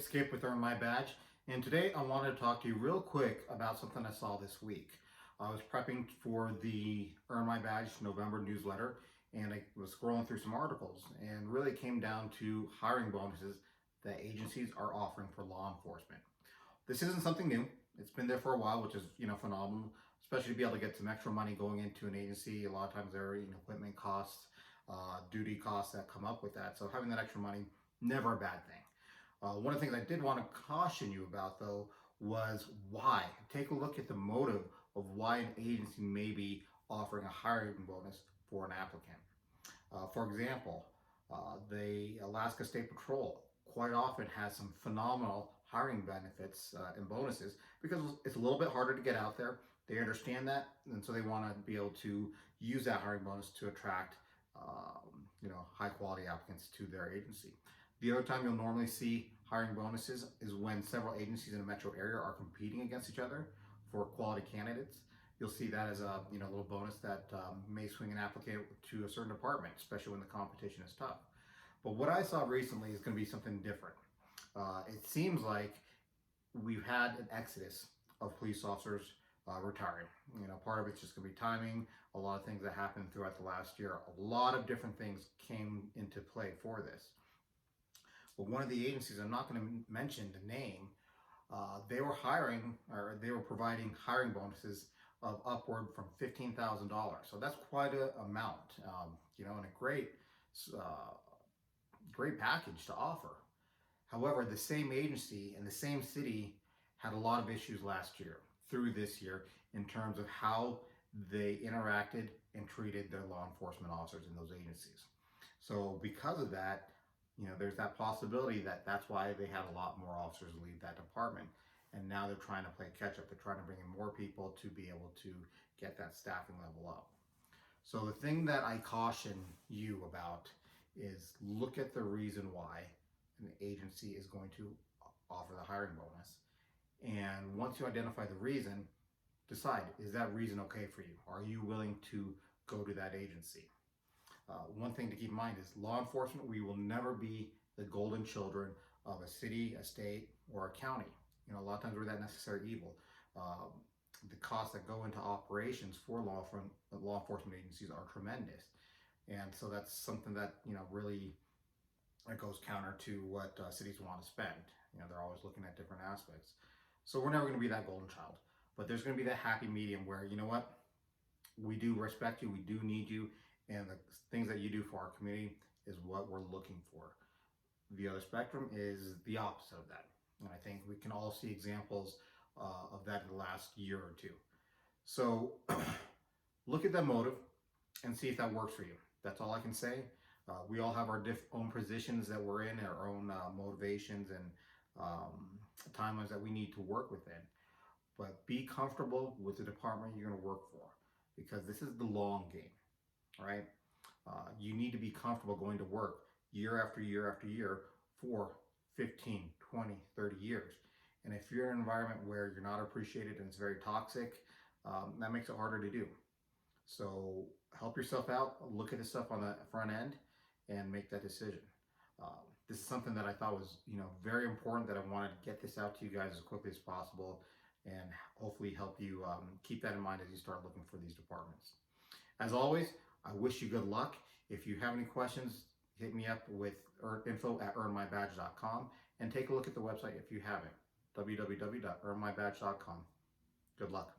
Skip with Earn My Badge, and today I wanted to talk to you real quick about something I saw this week. I was prepping for the Earn My Badge November newsletter, and I was scrolling through some articles, and really came down to hiring bonuses that agencies are offering for law enforcement. This isn't something new. It's been there for a while, which is phenomenal, especially to be able to get some extra money going into an agency. A lot of times there are equipment costs, duty costs that come up with that. So having that extra money, never a bad thing. One of the things I did want to caution you about, though, was why. Take a look at the motive of why an agency may be offering a hiring bonus for an applicant. For example, the Alaska State Patrol quite often has some phenomenal hiring benefits and bonuses because it's a little bit harder to get out there. They understand that, and so they want to be able to use that hiring bonus to attract, high quality applicants to their agency. The other time you'll normally see hiring bonuses is when several agencies in a metro area are competing against each other for quality candidates. You'll see that as a little bonus that may swing an applicant to a certain department, especially when the competition is tough. But what I saw recently is going to be something different. It seems like we've had an exodus of police officers retiring. Part of it's just going to be timing, a lot of things that happened throughout the last year. A lot of different things came into play for this. But one of the agencies, I'm not going to mention the name, they were providing hiring bonuses of upward from $15,000. So that's quite an amount, and a great package to offer. However, the same agency in the same city had a lot of issues last year through this year in terms of how they interacted and treated their law enforcement officers in those agencies. So because of that, there's that possibility that that's why they had a lot more officers leave that department. And now they're trying to play catch up. They're trying to bring in more people to be able to get that staffing level up. So the thing that I caution you about is look at the reason why an agency is going to offer the hiring bonus. And once you identify the reason, decide, is that reason okay for you? Are you willing to go to that agency? One thing to keep in mind is law enforcement, we will never be the golden children of a city, a state, or a county. A lot of times we're that necessary evil. The costs that go into operations for law enforcement agencies are tremendous. And so that's something that, really it goes counter to what cities want to spend. They're always looking at different aspects. So we're never going to be that golden child. But there's going to be that happy medium where, we do respect you, we do need you, and the things that you do for our community is what we're looking for. The other spectrum is the opposite of that. And I think we can all see examples of that in the last year or two. So look at that motive and see if that works for you. That's all I can say. We all have our own positions that we're in, our own motivations and timelines that we need to work within. But be comfortable with the department you're going to work for, because this is the long game, right? You need to be comfortable going to work year after year after year for 15, 20, 30 years. And if you're in an environment where you're not appreciated and it's very toxic, that makes it harder to do. So help yourself out, look at this stuff on the front end and make that decision. This is something that I thought was, very important, that I wanted to get this out to you guys as quickly as possible and hopefully help you keep that in mind as you start looking for these departments. As always, I wish you good luck. If you have any questions, hit me up with info@earnmybadge.com and take a look at the website if you haven't, www.earnmybadge.com. Good luck.